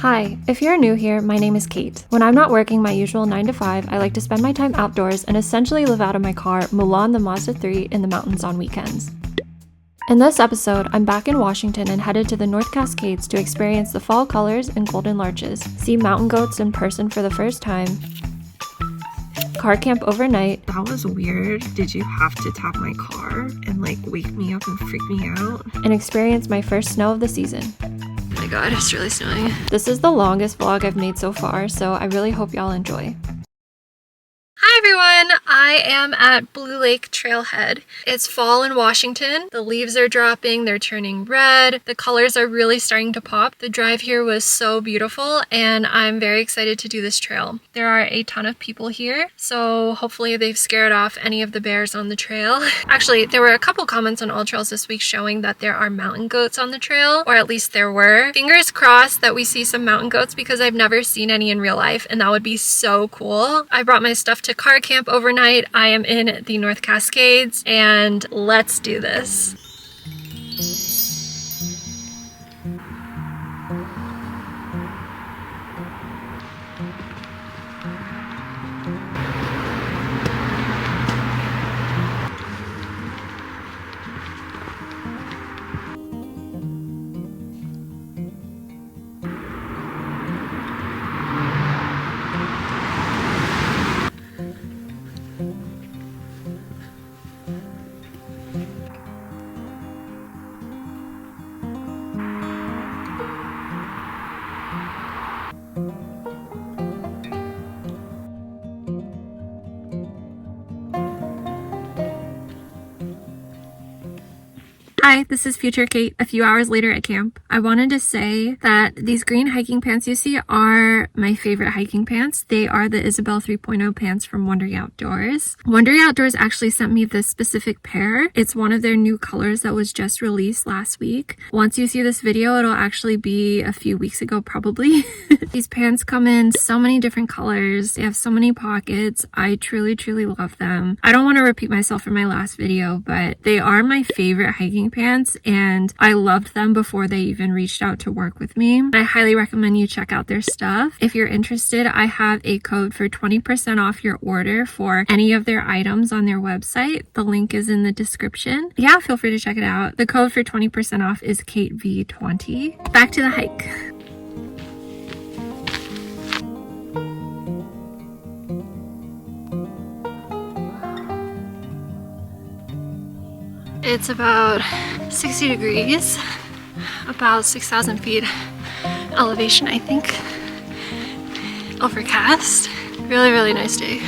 Hi, if you're new here, my name is Kate. When I'm not working my usual 9 to 5, I like to spend my time outdoors and essentially live out of my car, Mulan the Mazda3 in the mountains on weekends. In this episode, I'm back in Washington and headed to the North Cascades to experience the fall colors and golden larches, see mountain goats in person for the first time, car camp overnight. That was weird. Did you have to tap my car and wake me up and freak me out? And experience my first snow of the season. Oh my god, it's really snowing. This is the longest vlog I've made so far, so I really hope y'all enjoy. Hi everyone, I am at Blue Lake Trailhead. It's fall in Washington. The leaves are dropping, they're turning red. The colors are really starting to pop. The drive here was so beautiful and I'm very excited to do this trail. There are a ton of people here, so hopefully they've scared off any of the bears on the trail. Actually, there were a couple comments on All Trails this week showing that there are mountain goats on the trail, or at least there were. Fingers crossed that we see some mountain goats because I've never seen any in real life and that would be so cool. I brought my stuff to car camp overnight. I am in the North Cascades and let's do this. Hi, this is Future Kate a few hours later at camp. I wanted to say that these green hiking pants you see are my favorite hiking pants. They are the Isabel 3.0 pants from Wondery Outdoors. Wondery Outdoors actually sent me this specific pair. It's one of their new colors that was just released last week. Once you see this video, it'll actually be a few weeks ago probably. These pants come in so many different colors. They have so many pockets. I truly love them. I don't want to repeat myself from my last video, but they are my favorite hiking pants and I loved them before they even reached out to work with me. I highly recommend you check out their stuff. If you're interested, I have a code for 20% off your order for any of their items on their website. The link is in the description. Yeah, feel free to check it out. The code for 20% off is KateV20. Back to the hike. It's about 60 degrees, about 6,000 feet elevation, I think. Overcast. Really nice day.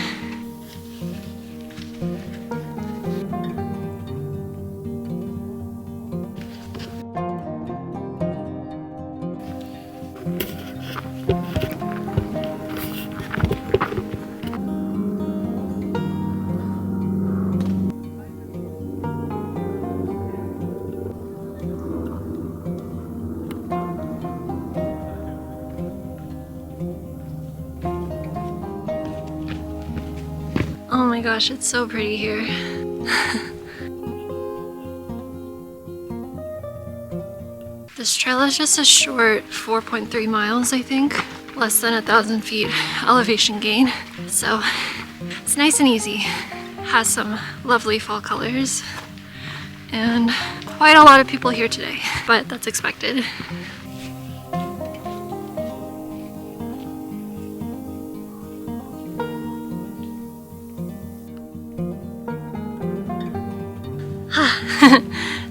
Oh my gosh, it's so pretty here. This trail is just a short 4.3 miles, I think. Less than 1,000 feet elevation gain. So it's nice and easy. Has some lovely fall colors. And quite a lot of people here today, but that's expected.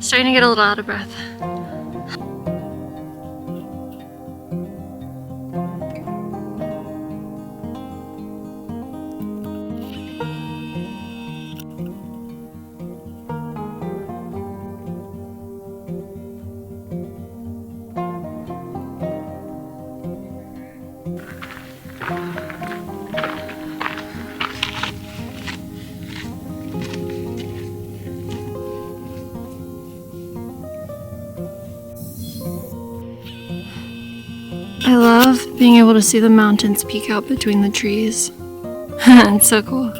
Starting to get a little out of breath. I love being able to see the mountains peek out between the trees. It's so cool.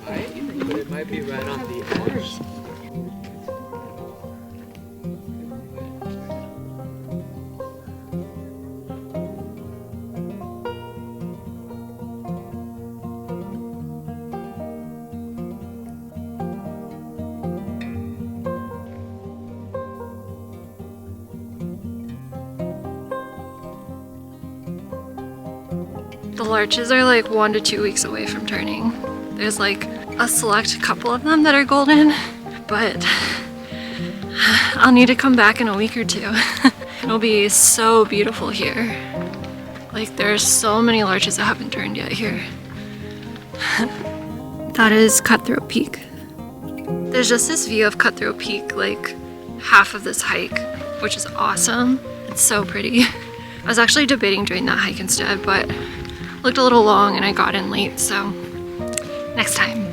But it might be right on the edge. larches are like 1 to 2 weeks away from turning. There's like a select couple of them that are golden, but I'll need to come back in a week or two. It'll be so beautiful here. Like there's so many larches that haven't turned yet here. That is Cutthroat Peak. There's just this view of Cutthroat Peak, like half of this hike, which is awesome. It's so pretty. I was actually debating doing that hike instead, but looked a little long and I got in late, so next time.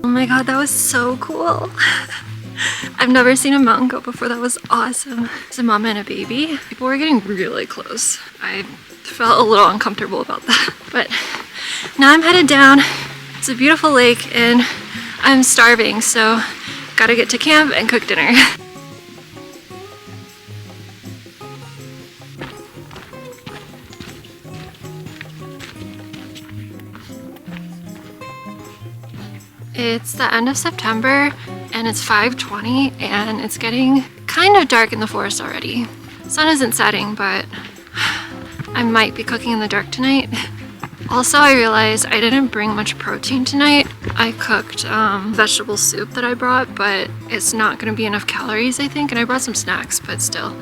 Oh my god, that was so cool. I've never seen a mountain goat before. That was awesome. There's a mama and a baby. People were getting really close. I felt a little uncomfortable about that. But now I'm headed down. It's a beautiful lake and I'm starving, so gotta get to camp and cook dinner. It's the end of September and it's 5:20 and it's getting kind of dark in the forest already. Sun isn't setting, but I might be cooking in the dark tonight. Also, I realized I didn't bring much protein tonight. I cooked vegetable soup that I brought, but it's not gonna be enough calories, I think, and I brought some snacks, but still.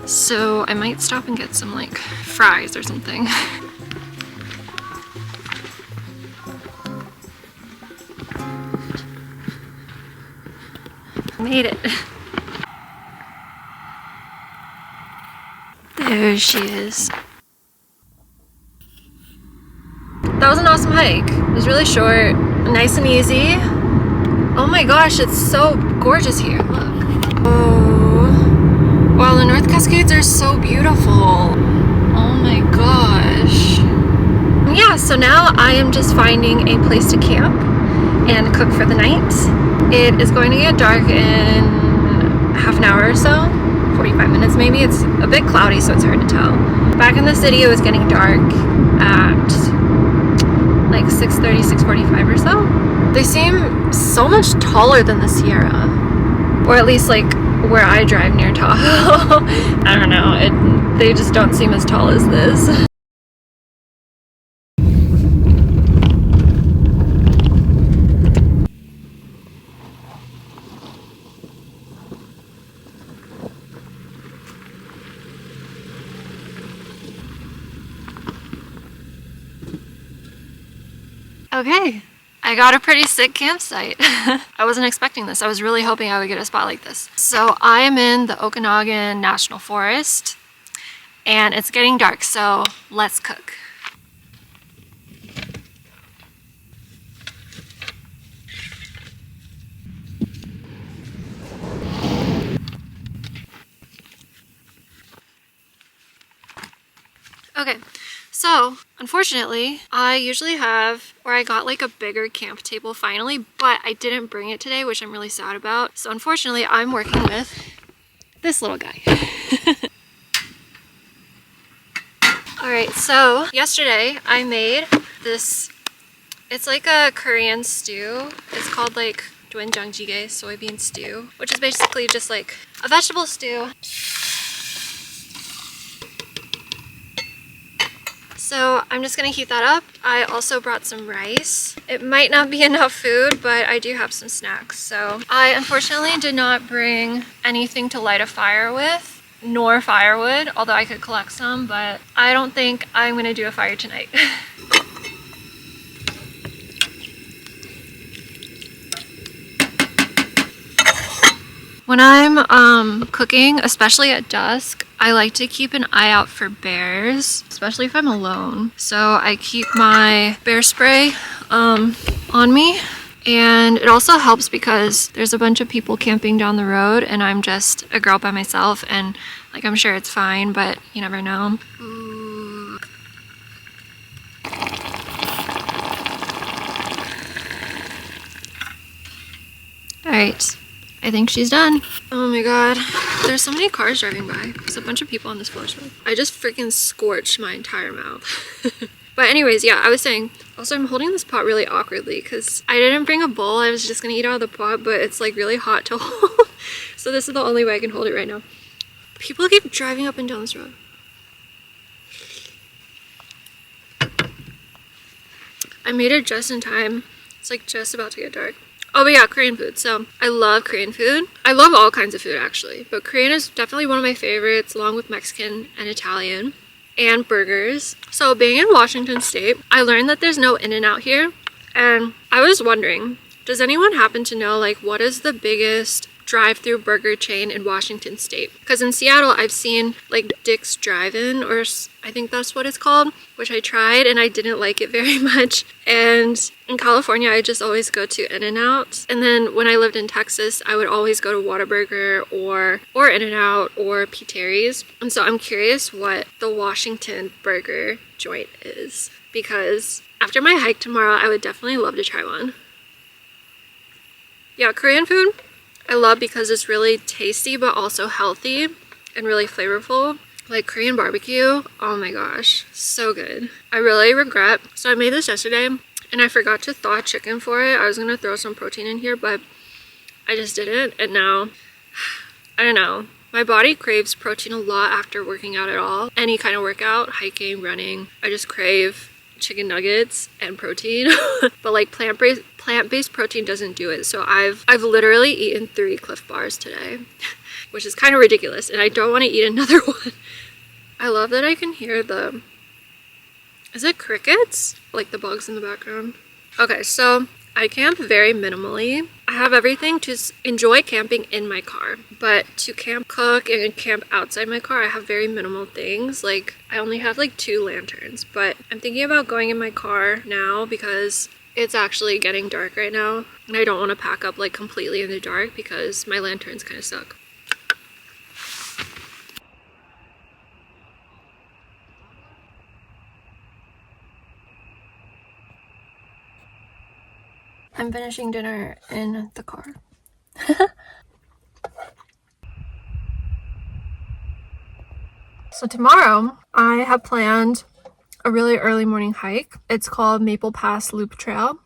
So I might stop and get some like fries or something. Made it. There she is. That was an awesome hike. It was really short, nice and easy. Oh my gosh, it's so gorgeous here. Look. Oh. Wow, the North Cascades are so beautiful. Oh my gosh. Yeah, so now I am just finding a place to camp and cook for the night. It is going to get dark in half an hour or so, 45 minutes maybe. It's a bit cloudy, so it's hard to tell. Back in the city, it was getting dark at like 6:30, 6:45 or so. They seem so much taller than the Sierra, or at least like where I drive near Tahoe. I don't know, they just don't seem as tall as this. Okay, I got a pretty sick campsite. I wasn't expecting this. I was really hoping I would get a spot like this. So I am in the Okanagan National Forest and it's getting dark, so let's cook. Okay, so unfortunately, I usually have, or I got like a bigger camp table finally, but I didn't bring it today, which I'm really sad about. So unfortunately, I'm working with this little guy. Alright, so yesterday I made this, it's like a Korean stew. It's called like doenjangjjigae, soybean stew, which is basically just like a vegetable stew. So I'm just gonna heat that up. I also brought some rice. It might not be enough food, but I do have some snacks. So I unfortunately did not bring anything to light a fire with, nor firewood, although I could collect some, but I don't think I'm gonna do a fire tonight. When I'm cooking, especially at dusk, I like to keep an eye out for bears, especially if I'm alone. So I keep my bear spray on me. And it also helps because there's a bunch of people camping down the road and I'm just a girl by myself, and like I'm sure it's fine, but you never know. Ooh. All right. I think she's done. Oh my god. There's so many cars driving by. There's a bunch of people on this forest road. I just freaking scorched my entire mouth. But anyways, yeah, I was saying, also I'm holding this pot really awkwardly because I didn't bring a bowl. I was just gonna eat out of the pot, but it's like really hot to hold. So this is the only way I can hold it right now. People keep driving up and down this road. I made it just in time. It's like just about to get dark. Oh, but yeah, Korean food. So I love Korean food. I love all kinds of food actually, but Korean is definitely one of my favorites, along with Mexican and Italian, and burgers. So being in Washington State, I learned that there's no In-N-Out here, and I was wondering, does anyone happen to know like what is the biggest drive-through burger chain in Washington State? Because in Seattle I've seen like Dick's Drive-In, or I think that's what it's called, which I tried and I didn't like it very much. And in California I just always go to In-N-Out, and then when I lived in Texas I would always go to Whataburger or In-N-Out or P. Terry's. And so I'm curious what the Washington burger joint is, because after my hike tomorrow I would definitely love to try one. Yeah, Korean food I love because it's really tasty but also healthy and really flavorful. Like Korean barbecue, oh my gosh, so good. I really regret, so I made this yesterday and I forgot to thaw chicken for it. I was gonna throw some protein in here, but I just didn't, and now, I don't know. My body craves protein a lot after working out at all. Any kind of workout, hiking, running, I just crave chicken nuggets and protein. But like plant-based protein doesn't do it. So I've literally eaten 3 Cliff Bars today, which is kind of ridiculous, and I don't want to eat another one. I love that I can hear the, is it crickets? Like the bugs in the background. Okay, so I camp very minimally. I have everything to enjoy camping in my car, but to camp, cook, and camp outside my car, I have very minimal things. Like I only have like 2 lanterns, but I'm thinking about going in my car now because it's actually getting dark right now, and I don't want to pack up like completely in the dark because my lanterns kind of suck. I'm finishing dinner in the car. So tomorrow I have planned a really early morning hike. It's called Maple Pass Trail,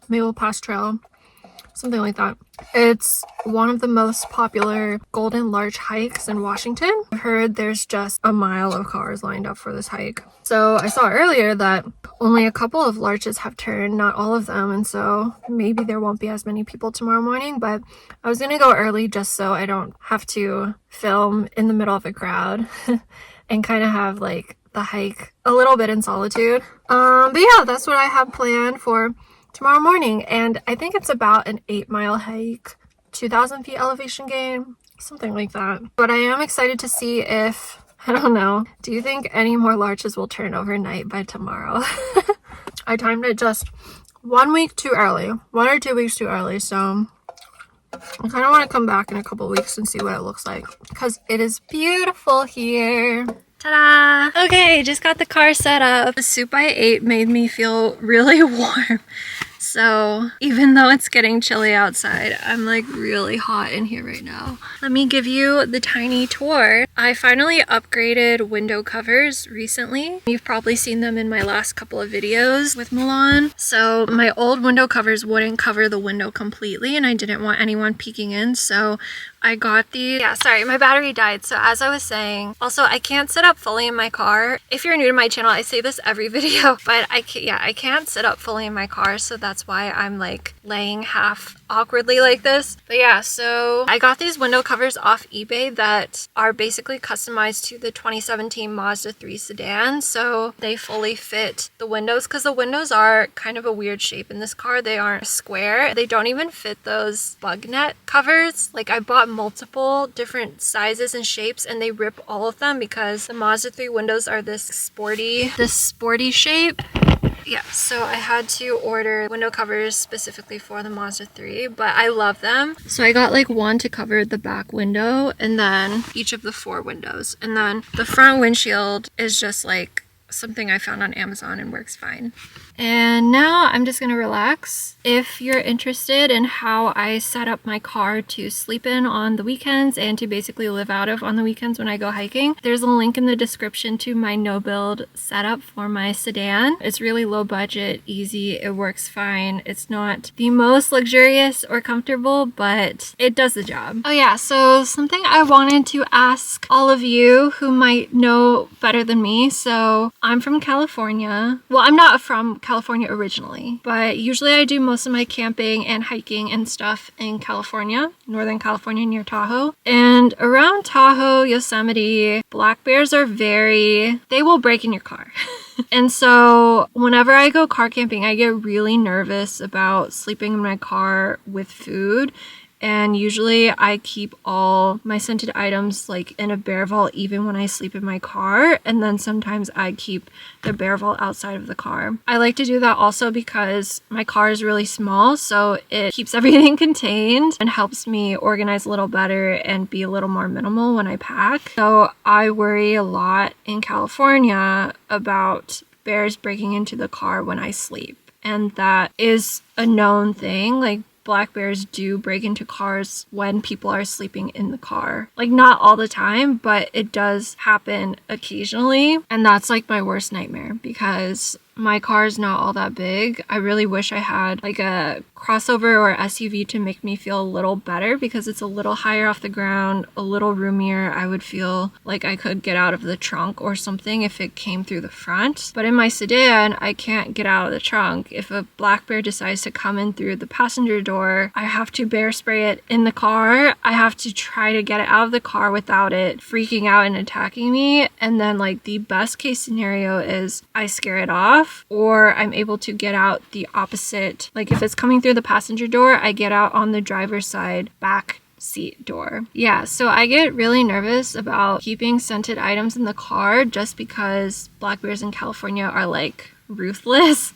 something like that. It's one of the most popular Golden Larch hikes in Washington. I heard there's just a mile of cars lined up for this hike. So I saw earlier that only a couple of larches have turned, not all of them, and so maybe there won't be as many people tomorrow morning, but I was gonna go early just so I don't have to film in the middle of a crowd and kind of have like the hike a little bit in solitude. But yeah, that's what I have planned for tomorrow morning, and I think it's about an 8-mile hike, 2,000 feet elevation gain, something like that. But I am excited to see if, I don't know, do you think any more larches will turn overnight by tomorrow? I timed it just 1 week too early, 1 or 2 weeks too early, so I kind of want to come back in a couple weeks and see what it looks like, because it is beautiful here. Ta-da! Okay, just got the car set up. The soup I ate made me feel really warm. So even though it's getting chilly outside, I'm like really hot in here right now. Let me give you the tiny tour. I finally upgraded window covers recently. You've probably seen them in my last couple of videos with Milan. So my old window covers wouldn't cover the window completely and I didn't want anyone peeking in. So I got these. Yeah, sorry, my battery died. So as I was saying, also I can't sit up fully in my car. If you're new to my channel, I say this every video, but I can't sit up fully in my car. So that's why I'm like laying half awkwardly like this. But yeah, so I got these window covers off eBay that are basically customized to the 2017 Mazda 3 sedan. So they fully fit the windows because the windows are kind of a weird shape in this car. They aren't square. They don't even fit those bug net covers. Like I bought multiple different sizes and shapes and they rip all of them because the Mazda 3 windows are this sporty shape. Yeah, so I had to order window covers specifically for the Mazda 3, but I love them. So I got like one to cover the back window and then each of the 4 windows. And then the front windshield is just like something I found on Amazon and works fine. And now I'm just gonna relax. If you're interested in how I set up my car to sleep in on the weekends and to basically live out of on the weekends when I go hiking, there's a link in the description to my no-build setup for my sedan. It's really low budget, easy, it works fine. It's not the most luxurious or comfortable, but it does the job. Oh yeah, so something I wanted to ask all of you who might know better than me. So I'm from California. Well, I'm not from California originally, but usually I do most of my camping and hiking and stuff in California, Northern California near Tahoe. And around Tahoe, Yosemite, black bears are they will break in your car. And so whenever I go car camping, I get really nervous about sleeping in my car with food. And usually I keep all my scented items like in a bear vault even when I sleep in my car. And then sometimes I keep the bear vault outside of the car. I like to do that also because my car is really small, so it keeps everything contained and helps me organize a little better and be a little more minimal when I pack. So I worry a lot in California about bears breaking into the car when I sleep. And that is a known thing. Like, black bears do break into cars when people are sleeping in the car. Like, not all the time, but it does happen occasionally. And that's like my worst nightmare because my car is not all that big. I really wish I had like a crossover or SUV to make me feel a little better because it's a little higher off the ground, a little roomier. I would feel like I could get out of the trunk or something if it came through the front. But in my sedan, I can't get out of the trunk. If a black bear decides to come in through the passenger door, I have to bear spray it in the car. I have to try to get it out of the car without it freaking out and attacking me. And then like the best case scenario is I scare it off, or I'm able to get out the opposite. Like if it's coming through the passenger door, I get out on the driver's side back seat door. Yeah, so I get really nervous about keeping scented items in the car just because black bears in California are like ruthless.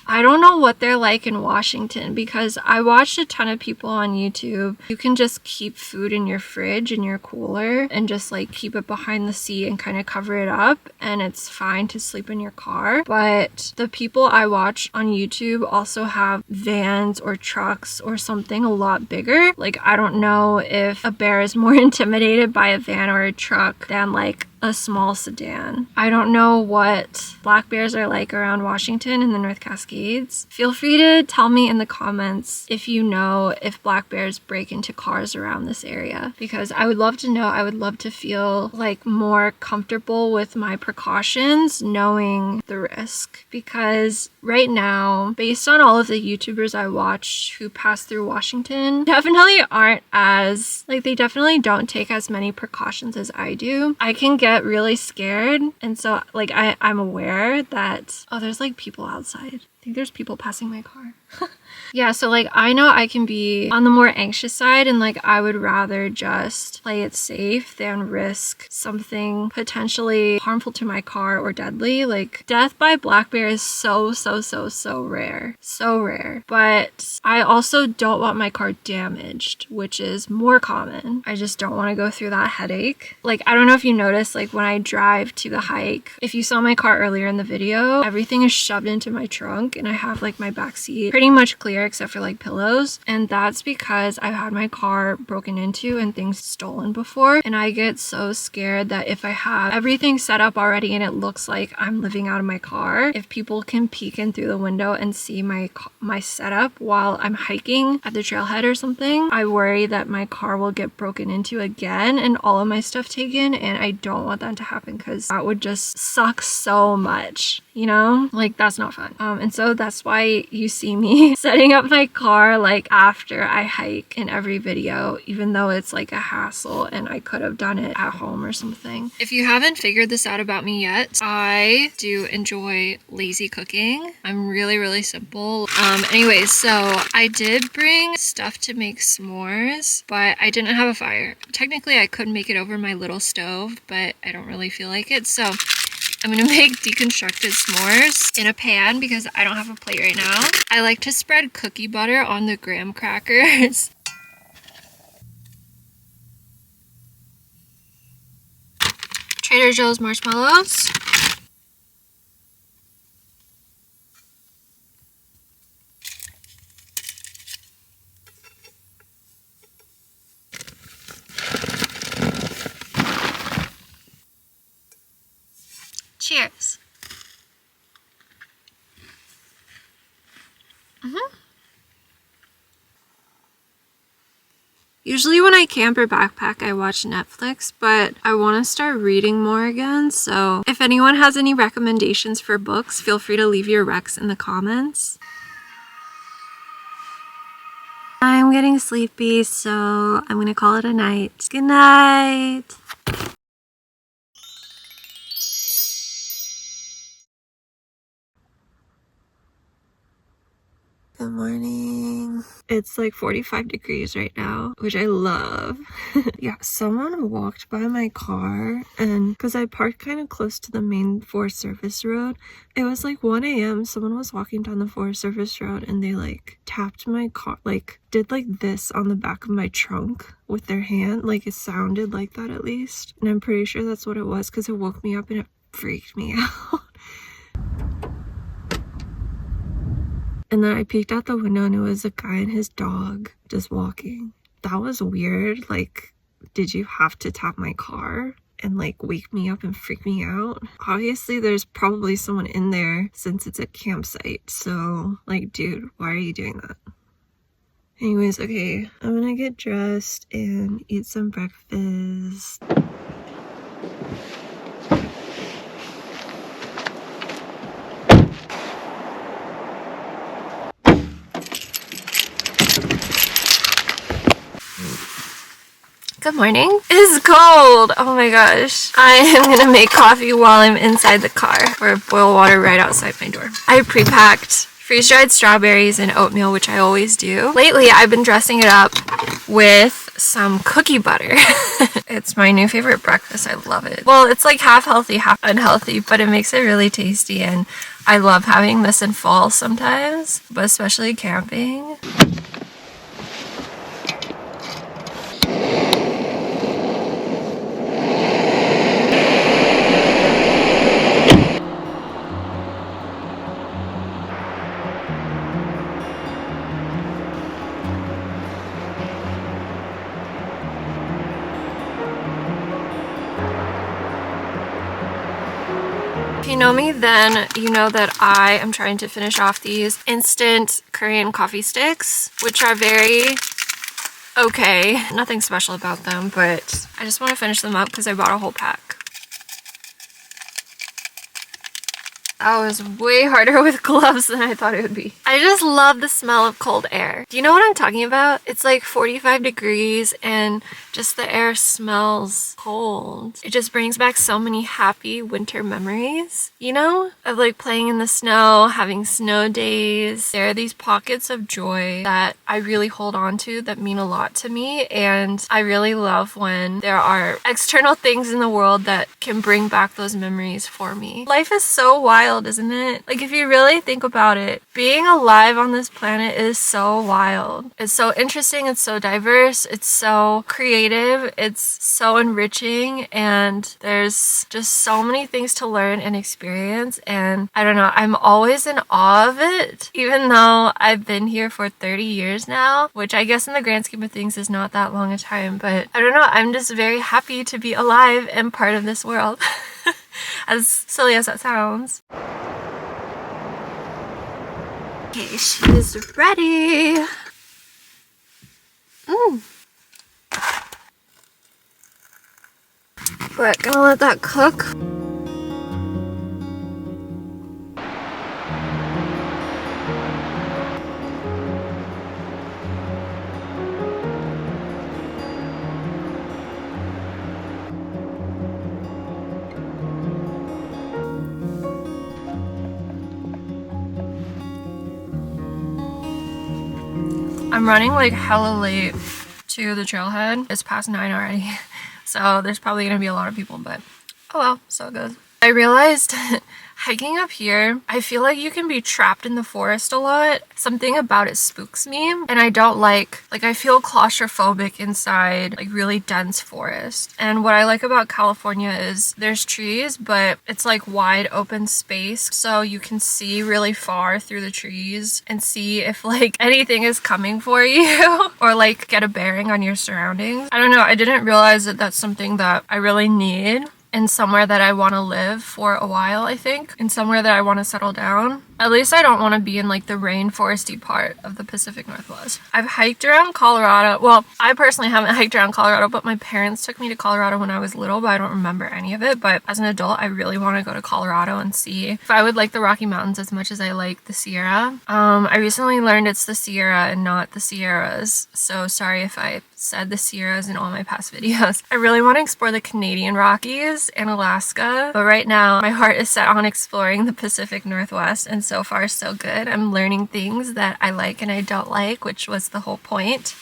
I don't know what they're like in Washington because I watched a ton of people on YouTube. You can just keep food in your fridge and your cooler and just like keep it behind the seat and kind of cover it up and it's fine to sleep in your car. But the people I watch on YouTube also have vans or trucks or something a lot bigger. Like, I don't know if a bear is more intimidated by a van or a truck than like a small sedan. I don't know what black bears are like around Washington in the North Cascades. Feel free to tell me in the comments if you know if black bears break into cars around this area, because I would love to know. I would love to feel like more comfortable with my precautions knowing the risk, because right now, based on all of the YouTubers I watch who pass through Washington, definitely aren't as, like, they definitely don't take as many precautions as I do. I can get really scared, and so like I'm aware that, oh, there's like people outside. I think there's people passing my car. Yeah, so like I know I can be on the more anxious side, and like I would rather just play it safe than risk something potentially harmful to my car or deadly. Like, death by black bear is so rare. So rare. But I also don't want my car damaged, which is more common. I just don't want to go through that headache. Like, I don't know if you noticed, like when I drive to the hike, if you saw my car earlier in the video, everything is shoved into my trunk. trunk and I have like my back seat pretty much clear except for like pillows. And that's because I've had my car broken into and things stolen before. And I get so scared that if I have everything set up already and it looks like I'm living out of my car, if people can peek in through the window and see my setup while I'm hiking at the trailhead or something, I worry that my car will get broken into again and all of my stuff taken, and I don't want that to happen because that would just suck so much, you know? Like, that's not fun. And so that's why you see me setting up my car like after I hike in every video, even though it's like a hassle and I could have done it at home or something. If you haven't figured this out about me yet, I do enjoy lazy cooking. I'm really simple. Anyways, so I did bring stuff to make s'mores, but I didn't have a fire. Technically, I could make it over my little stove, but I don't really feel like it. So I'm gonna make deconstructed s'mores in a pan because I don't have a plate right now. I like to spread cookie butter on the graham crackers. Trader Joe's marshmallows. Cheers. Usually when I camp or backpack, I watch Netflix, but I want to start reading more again. So if anyone has any recommendations for books, feel free to leave your recs in the comments. I'm getting sleepy, so I'm gonna call it a night. Good night. Good morning. It's like 45 degrees right now, which I love. Yeah, someone walked by my car, and because I parked kind of close to the main Forest Service Road, it was like 1 a.m. Someone was walking down the Forest Service Road and they like tapped my car, like did like this on the back of my trunk with their hand. Like it sounded like that at least. And I'm pretty sure that's what it was because it woke me up and it freaked me out. And then I peeked out the window and it was a guy and his dog just walking. That was weird. Like, did you have to tap my car and like wake me up and freak me out? Obviously, there's probably someone in there since it's a campsite. So, like, dude, why are you doing that? Anyways, okay, I'm gonna get dressed and eat some breakfast. Good morning. It's cold. Oh my gosh. I am gonna make coffee while I'm inside the car or boil water right outside my door. I pre-packed freeze-dried strawberries and oatmeal, which I always do. Lately, I've been dressing it up with some cookie butter. It's my new favorite breakfast. I love it. Well, it's like half healthy, half unhealthy, but it makes it really tasty, and I love having this in fall sometimes, but especially camping. If you know me, then you know that I am trying to finish off these instant Korean coffee sticks, which are very okay. Nothing special about them, but I just want to finish them up because I bought a whole pack. That was way harder with gloves than I thought it would be. I just love the smell of cold air. Do you know what I'm talking about? It's like 45 degrees and just the air smells cold. It just brings back so many happy winter memories, you know? Of like playing in the snow, having snow days. There are these pockets of joy that I really hold on to that mean a lot to me, and I really love when there are external things in the world that can bring back those memories for me. Life is so wild wild, isn't it? Like, if you really think about it, being alive on this planet is so wild. It's so interesting, it's so diverse, it's so creative, it's so enriching, and there's just so many things to learn and experience. And I don't know, I'm always in awe of it, even though I've been here for 30 years now, which I guess in the grand scheme of things is not that long a time, but I don't know, I'm just very happy to be alive and part of this world. As silly as that sounds. Okay, she is ready. But gonna let that cook. I'm running like hella late to the trailhead. It's past 9 already, so there's probably gonna be a lot of people, but oh well, so it goes. I realized hiking up here, I feel like you can be trapped in the forest a lot. Something about it spooks me, and I don't like I feel claustrophobic inside like really dense forest. And what I like about California is there's trees, but it's like wide open space, so you can see really far through the trees and see if like anything is coming for you or like get a bearing on your surroundings. I don't know, I didn't realize that that's something that I really need and somewhere that I want to live for a while, I think, and somewhere that I want to settle down. At least I don't want to be in like the rainforesty part of the Pacific Northwest. I've hiked around Colorado. Well, I personally haven't hiked around Colorado, but my parents took me to Colorado when I was little, but I don't remember any of it. But as an adult, I really want to go to Colorado and see if I would like the Rocky Mountains as much as I like the Sierra. I recently learned it's the Sierra and not the Sierras, so sorry if I said the Sierras in all my past videos. I really want to explore the Canadian Rockies and Alaska, but right now my heart is set on exploring the Pacific Northwest, and so far so good. I'm learning things that I like and I don't like, which was the whole point.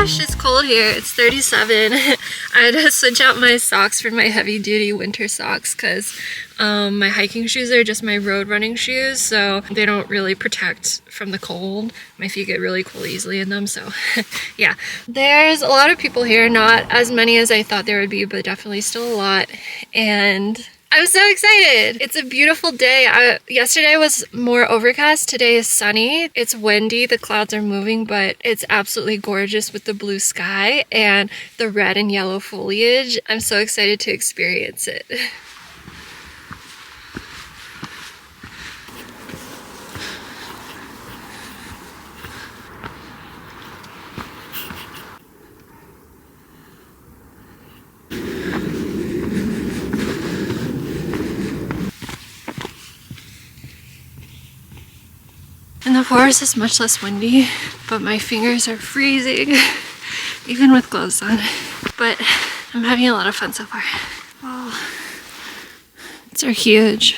It's cold here. It's 37. I had to switch out my socks for my heavy duty winter socks because my hiking shoes are just my road running shoes, so they don't really protect from the cold. My feet get really cold easily in them, so yeah. There's a lot of people here, not as many as I thought there would be, but definitely still a lot, and I'm so excited! It's a beautiful day. Yesterday was more overcast, today is sunny. It's windy, the clouds are moving, but it's absolutely gorgeous with the blue sky and the red and yellow foliage. I'm so excited to experience it. And the forest is much less windy, but my fingers are freezing, even with gloves on. But I'm having a lot of fun so far. Wow, these are huge.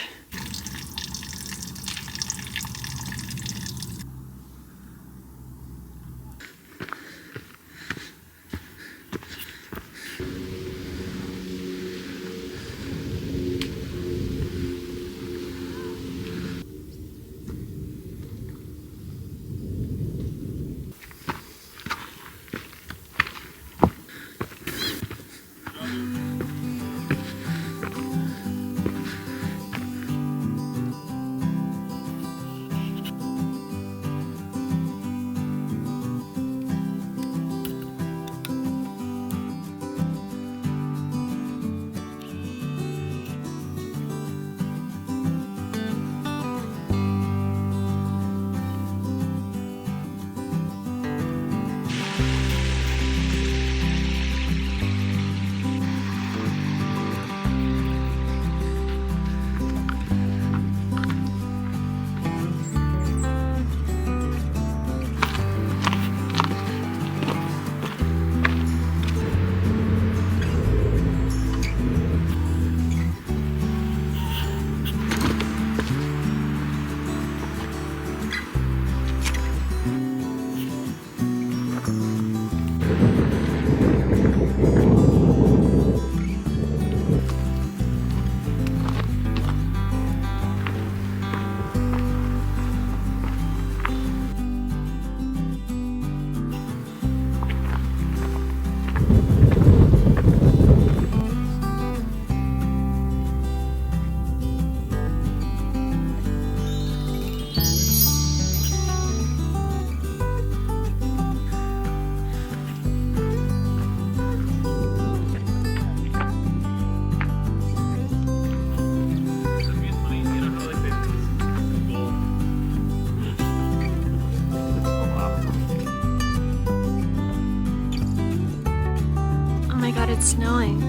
god, it's snowing.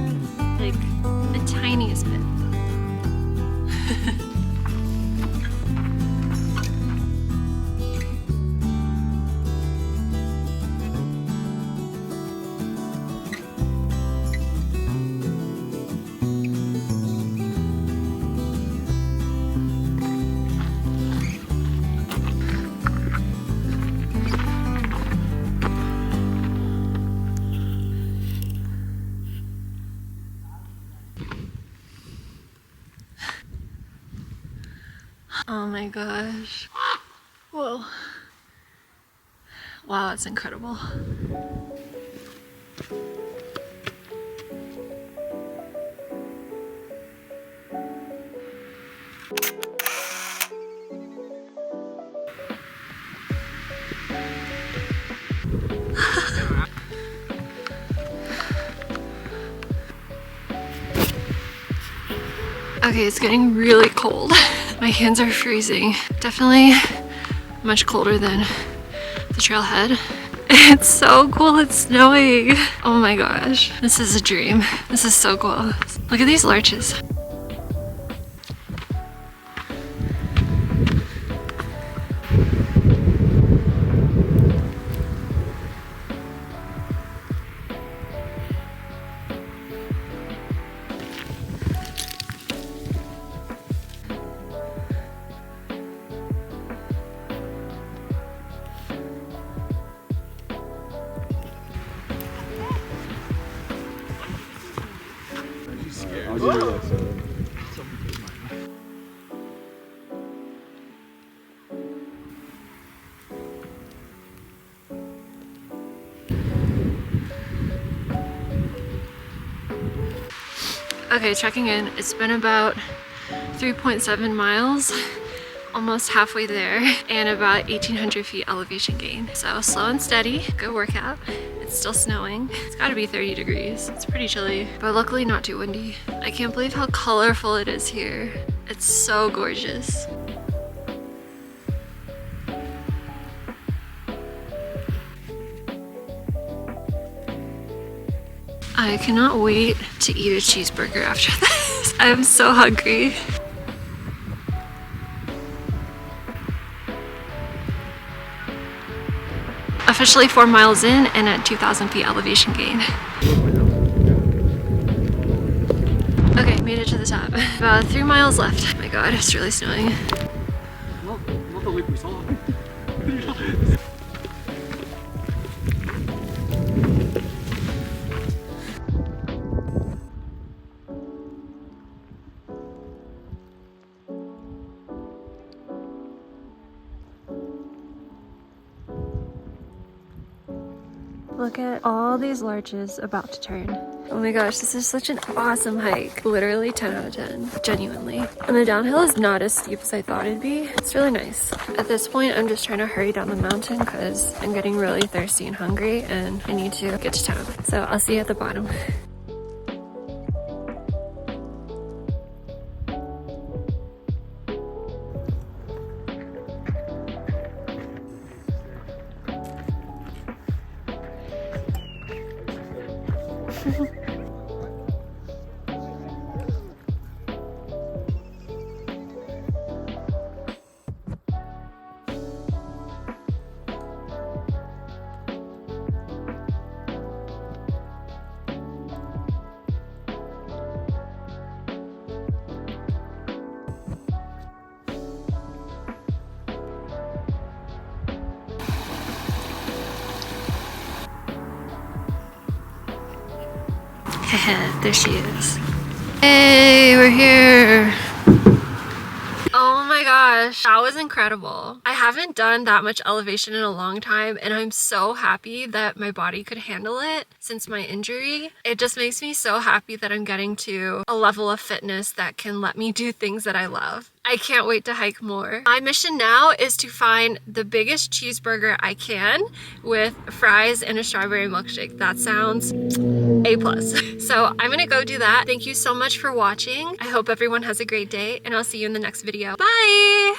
Like the tiniest bit. Oh my gosh. Whoa. Wow, that's incredible. Okay, it's getting really cold. My hands are freezing. Definitely much colder than the trailhead. It's so cool, it's snowing. Oh my gosh, this is a dream. This is so cool. Look at these larches. Okay, checking in. It's been about 3.7 miles, almost halfway there, and about 1,800 feet elevation gain. So slow and steady, good workout. It's still snowing. It's gotta be 30 degrees. It's pretty chilly, but luckily not too windy. I can't believe how colorful it is here. It's so gorgeous. I cannot wait to eat a cheeseburger after this. I'm so hungry. Officially 4 miles in and at 2,000 feet elevation gain. Okay, made it to the top. About 3 miles left. Oh my god, it's really snowing. Not the lake we saw. Look at all these larches about to turn. Oh my gosh, this is such an awesome hike. Literally 10 out of 10, genuinely. And the downhill is not as steep as I thought it'd be. It's really nice. At this point, I'm just trying to hurry down the mountain because I'm getting really thirsty and hungry and I need to get to town. So I'll see you at the bottom. There she is. Hey, we're here. Oh my gosh, that was incredible. I haven't done that much elevation in a long time and I'm so happy that my body could handle it since my injury. It just makes me so happy that I'm getting to a level of fitness that can let me do things that I love. I can't wait to hike more. My mission now is to find the biggest cheeseburger I can with fries and a strawberry milkshake. That sounds A+. So I'm gonna go do that. Thank you so much for watching. I hope everyone has a great day and I'll see you in the next video. Bye!